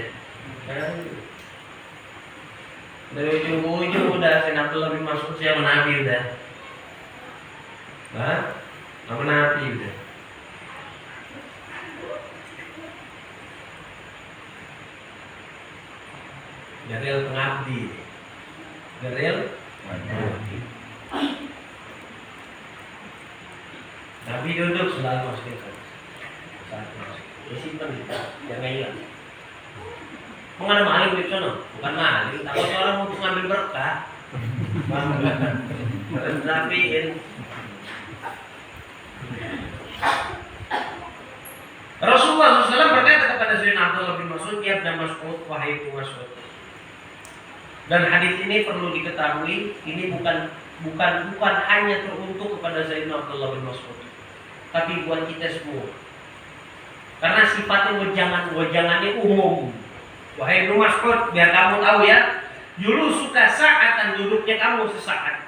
Dari ujung ke ujung udah Sayyidina Abdullah bin Mas'ud siapa Nabi udah. Nama Nabi udah. Garel pengabdi. Garel pengabdi. Nabi duduk selalu masukin simpan jangan hilang. Mengenai maling di sana, bukan maling. Takut orang mau mengambil berkah. Harus rapiin. Rasulullah SAW berkata kepada Sayyidina Abdullah bin Mas'ud, "Ya Ibn Mas'ud, wahai Ibnu Mas'ud." Dan hadis ini perlu diketahui, ini bukan hanya teruntuk kepada Sayyidina Abdullah bin Mas'ud, tapi buat kita semua. Karena sifatnya wejangannya umum. Wahai Ibnu Mas'ud, biar kamu tahu ya, dulu suka saatan, duduknya kamu sesaat.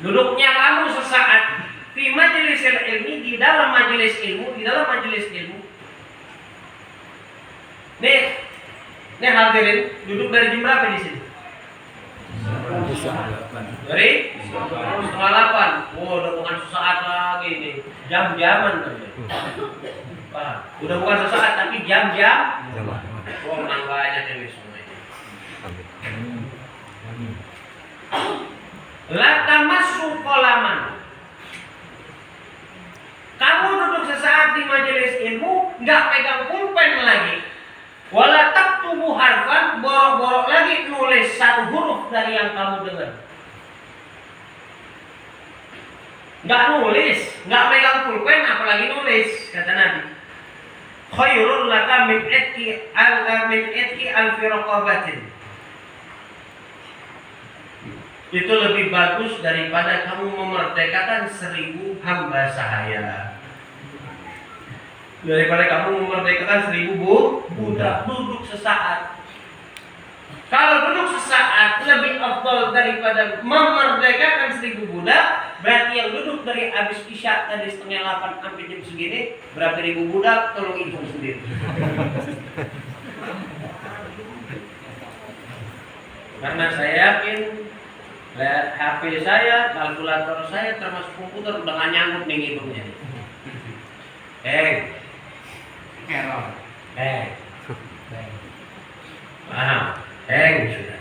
Duduknya kamu sesaat di majelis ilmi, di dalam majelis ilmu. Nih hadirin, duduk dari jam berapa di sini? Dari 7:30. Oh, udah bukan sesaat lagi nih. Jam-jaman udah bukan sesaat tapi jam-jam. Oh, menang banyak ini semua ini. Lata masuk kolaman. Kamu duduk sesaat di majelis ilmu, nggak pegang pulpen lagi. Wala taktubu harfan, borok-borok lagi nulis satu huruf dari yang kamu dengar. Nggak nulis, nggak pegang pulpen, apalagi nulis, kata Nabi. Khairul laka min etki al-firaqabatin. Itu lebih bagus daripada kamu memerdekakan 1000 hamba sahaya. Daripada kamu memerdekakan 1000 budak duduk sesaat. Kalau duduk sesaat lebih afdal daripada memerdekakan 1000 budak, berarti yang duduk dari habis isya tadi 7:30 sampai jam segini berapa ribu budak, tolong hitung sendiri. Karena saya yakin Lihat HP saya, kalkulator saya, termasuk komputer udah nggak nyangkut nih ngitungnya. Error. Paham? Sudah.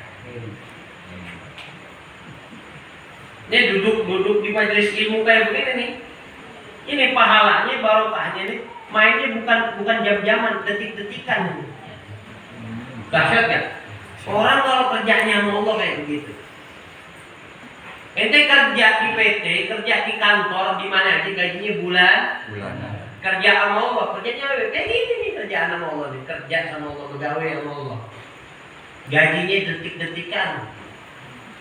Ini duduk di majelis ilmu kayak begini nih. Ini pahalanya, barokahnya nih. Mainnya bukan jam-jaman, detik-detikan. Dahsyat kan? Orang kalau kerjanya sama Allah kayak begitu. Ente kerja di PT, kerja di kantor, di mana aja gajinya bulanan. Kerja sama Allah, kerjanya kayak gini nih, kerjaan sama Allah nih, kerja sama Allah, pegawai sama Allah. Gajinya detik-detikan.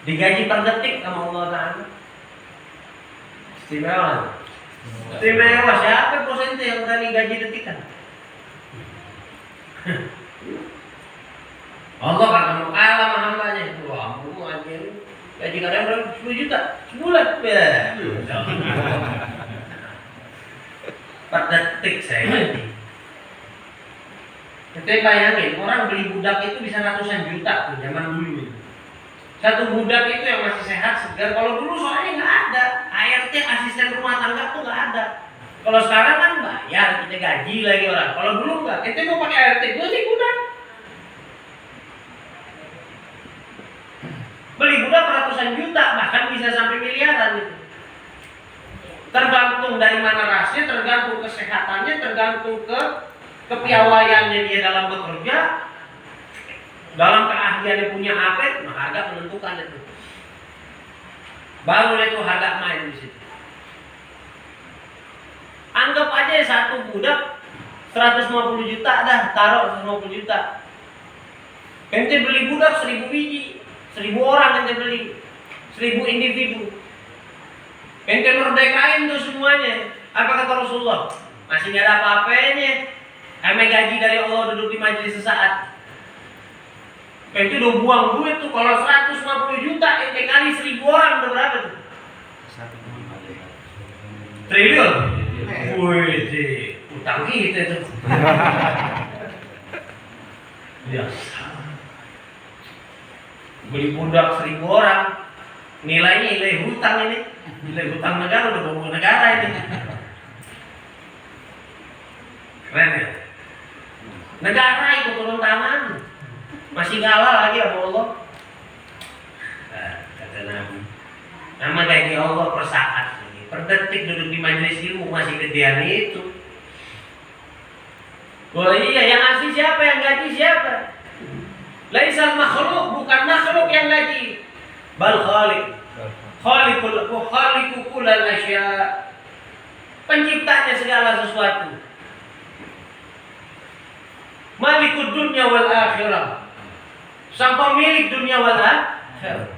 Digaji per detik sama Allah Ta'ala. Istimewa. Istimewa, siapa bos ente yang berani gaji detikan? Allah kagak mau kalah sama hambanya. Wah, ampun aja. Gaji karyawan berapa? 10 juta sebulan. Per detik saya gaji. Kita bayangin, orang beli budak itu bisa ratusan juta tuh zaman dulu. Satu budak itu yang masih sehat, segar. Kalau dulu soalnya nggak ada. ART, asisten rumah tangga tuh nggak ada. Kalau sekarang kan bayar, kita gaji lagi orang. Kalau dulu nggak, kita mau pakai ART, gue sih budak. Beli budak ratusan juta, bahkan bisa sampai miliaran itu. Tergantung dari mana rasnya, tergantung kesehatannya, tergantung ke kepiawaiannya dia dalam bekerja, dalam keahliannya punya apa, nah harga menentukan itu. Baru itu harga main di situ. Anggap aja satu budak 150 juta dah, taruh 150 juta. Ente beli budak 1000 biji, 1000 orang ente beli, 1000 individu. Ente merdekain tuh semuanya. Apa kata Rasulullah? Masih nggak ada apa-apanya. Kami gaji dari Allah duduk di majelis sesaat. Ente udah buang duit tuh. Kalau 150 juta ente kali 1000 orang udah berapa tuh? 1 triliun. Wih, utang kita tuh. Biasa. Beli budak 1000 orang. Nilainya nilai hutang ini. Nilai hutang negara udah bawa negara ini. Keren ya? Negara ikut turun tangan. Masih kalah lagi sama Allah. Nah, kata Nabi. Nama gaji Allah per saat. Per detik duduk di majelis ilmu masih gedean itu. Oh iya, yang ngasih siapa? Yang gaji siapa? Laisal makhluk, bukan makhluk yang gaji. Bal khaliq. Khaliqu kullal asya. Penciptanya segala sesuatu. Malikud dunya wal akhirah. Sang pemilik dunia wal akhirah.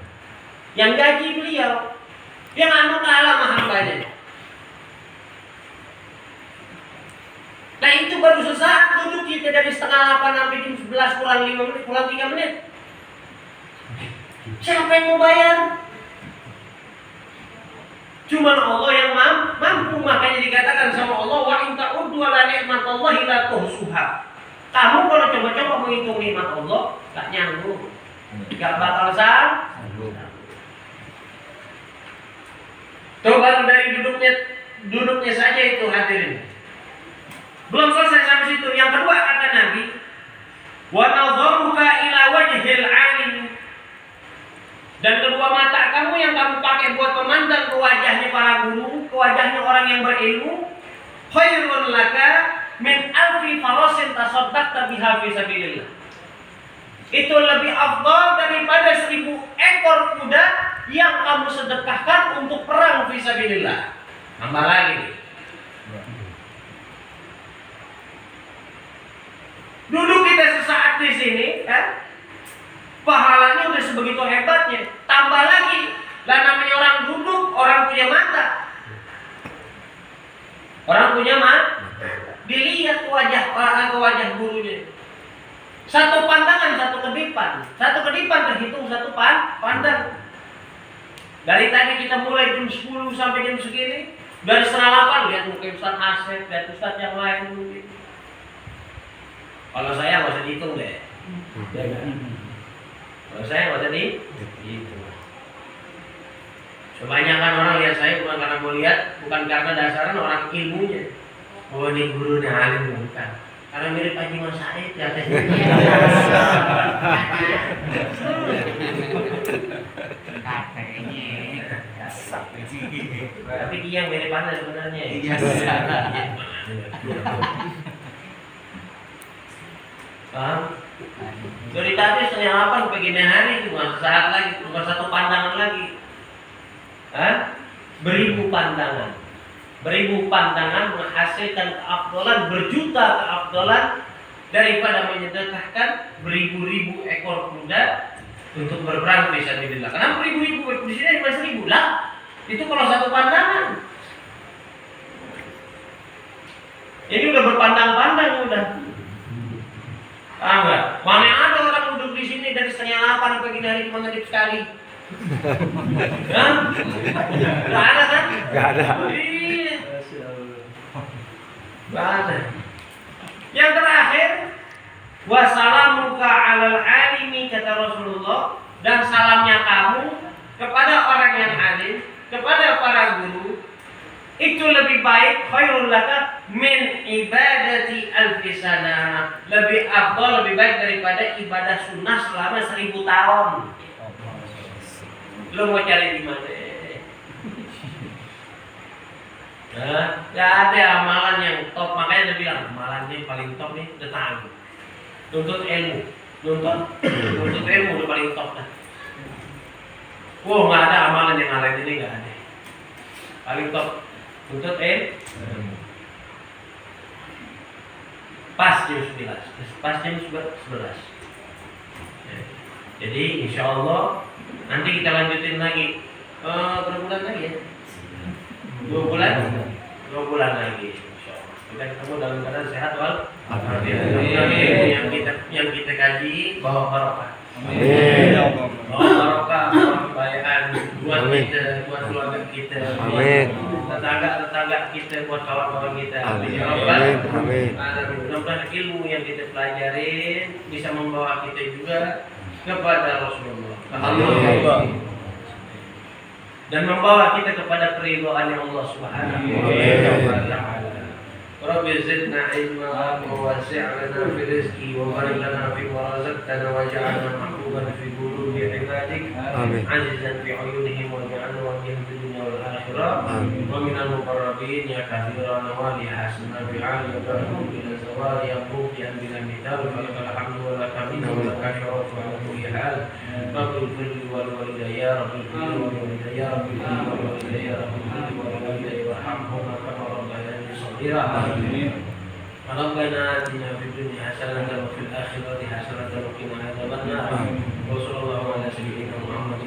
Yang gaji beliau. Yang anu kalah sama hambanya. Nah itu baru sesaat duduk kita dari setengah 8 sampai jam 11 kurang 5 menit, kurang 3 menit. Siapa yang mau bayar? Cuman Allah yang mampu, makanya dikatakan sama Allah wa in ta'uddu ala ni'matallahi la tuhsuha. Kamu kalau coba-coba menghitung nikmat Allah, gak nyambung, gak bakal sanggup. Coba dari duduknya saja itu hadirin. Belum selesai sampai situ. Yang kedua kata Nabi, wa nadharuka ila wajhil 'alim. Dan kedua mata kamu yang kamu pakai buat memandang ke wajahnya para guru, ke wajahnya orang yang berilmu, khairun laka min alfi farasin tasaddaqta biha fi sabilillah. Itu lebih afdal daripada 1000 ekor kuda yang kamu sedekahkan untuk perang fi sabilillah. Tambah lagi nih. Dulu kita sesaat di sini kan, pahalanya udah sebegitu hebatnya. Tambah lagi, lah namanya orang duduk, orang punya mata. Orang punya mata. Dilihat ke wajah gurunya. Satu pandangan, satu kedipan. Satu kedipan terhitung satu pandang. Dari tadi kita mulai jam 10 sampai jam segini. Dari setengah 8 lihat muka Ustaz Asep, lihat Ustaz yang lain mungkin. Kalau saya nggak usah dihitung deh. Kalau saya nggak usah dihitung. Kebanyakan orang lihat saya bukan karena mau lihat, bukan karena dasarnya orang ilmunya. Oh ini guru nih alim, bukan. Karena mirip Haji Mas Said katanya. Tapi dia yang mirip Anda sebenarnya. Iya. Paham? Dari tadi setengah 8 begini hari cuma saat lagi, cuma satu pandangan lagi. Beribu pandangan. Beribu pandangan menghasilkan keafdolan, berjuta keafdolan daripada menyedekahkan beribu-ribu ekor kuda untuk berperang fisabilillah. Kenapa beribu-ribu? Di sini cuma 1000 lah. Itu kalau satu pandangan. Ini udah berpandang-pandang udah. Enggak. Mana ada orang duduk di sini dari setengah 8 pagi hari cuma ngedip sekali. Hah? Gak ada kan? Gak ada. Iya. Gak ada. Yang terakhir, wassalamuka alal alimi kata Rasulullah, dan salamnya kamu kepada orang yang alim, kepada para guru, itu lebih baik, khairul laka min ibadati alfi sana, lebih afdal, lebih baik daripada ibadah sunnah selama 1000 tahun. Lo mau cari di mana? Nah, gak ada amalan yang top, makanya dia bilang amalan yang paling top nih datang. Nuntut ilmu, nuntut ilmu udah paling top dah. Wah, nggak ada amalan yang lain ini nggak ada. Paling top nuntut ilmu. Pas jam 11, pas jam 11. Jadi insya Allah nanti kita lanjutin lagi. Berapa bulan lagi ya? 2 bulan? 2 bulan lagi. Insya Allah. Kita ketemu dalam keadaan sehat wal. Yang kita kaji bawa barokah. Amin. Bawa barokah, bawa kebaikan buat kita, buat keluarga kita. Amin. Tetangga kita, buat kawan-kawan kita. Amin. Ya Rabbal. Amin. Mudah-mudahan ilmu yang kita pelajarin bisa membawa kita juga kepada Rasulullah. Amin. Dan membawa kita kepada keridhaan Allah Subhanahu wa taala. Rabbi zidna ilma wa wasi' lana fi rizqi wa barik lana fi ma razaqtana waj'alna mahbuban fi qulubi ibadik. Amin. Azizan fi uyunihim wa ja'alna wajhan fid dunya wal akhirah. Amin. Wa minal muqarrabin ya kathiran wa li hasna bi 'ali wa ta'ala ila zawali yaqub ya bila mithal wa lakal hamdu wa lakal minna wa lakal syarafu ala kulli hal. Rabbil kulli wal walidayya rabbil kulli wal walidayya rabbil kulli wal walidayya rabbil kulli wal walidayya warhamhuma kama rabbayani shaghira. ربنا آتنا في الدنيا حسنة وفي الآخرة حسنة وقنا عذاب النار وصلى الله على سيدنا محمد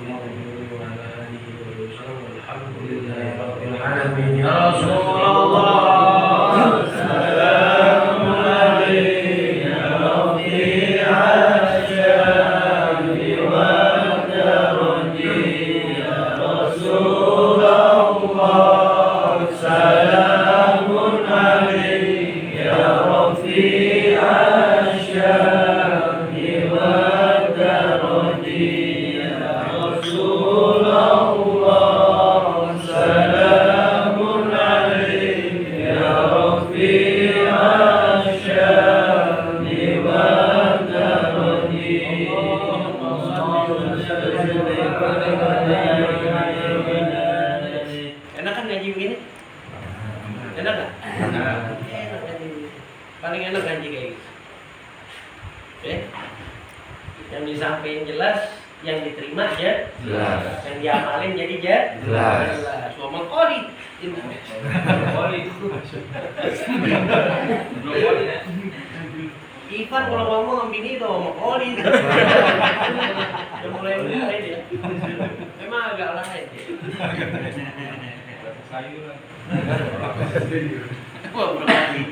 وعلى آله وسلم والحمد لله رب العالمين يا رسول الله سلام عليك يا رفيع الشام والدرج يا رسول الله سلام عليك يا رفيع الشام والدرج يا رسول الله سلام عليك يا رفيع الشام والدرج. Enak kan ngaji begini? Enak nggak? Enak ngaji begini. Paling enak ngaji kayak gitu. Oke? Yang disampaikan jelas, yang diterima aja Jelas. yang diamalin jadi Jelas. Ngomong koli. Ivan kalau ngomong ambini itu ngomong koli. Udah mulai dia. Memang agak lain dia. Wah, berarti.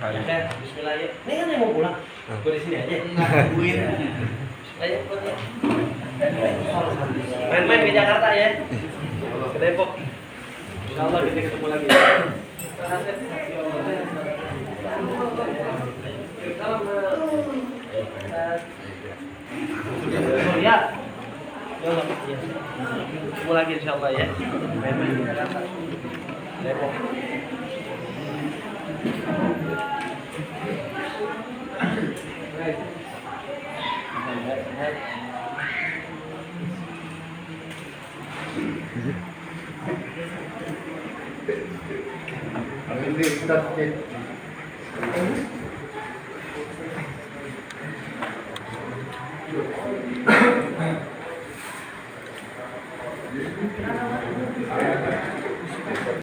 Ya, bismillah ya. Ini kan yang mau pulang. Gue di sini aja. Ayo, pulang ya. Main-main ke Jakarta ya. Ke Depok. Insyaallah kita ketemu lagi. Salam. Ya. Ketemu lagi insyaallah ya. Main-main ke Jakarta. Depok.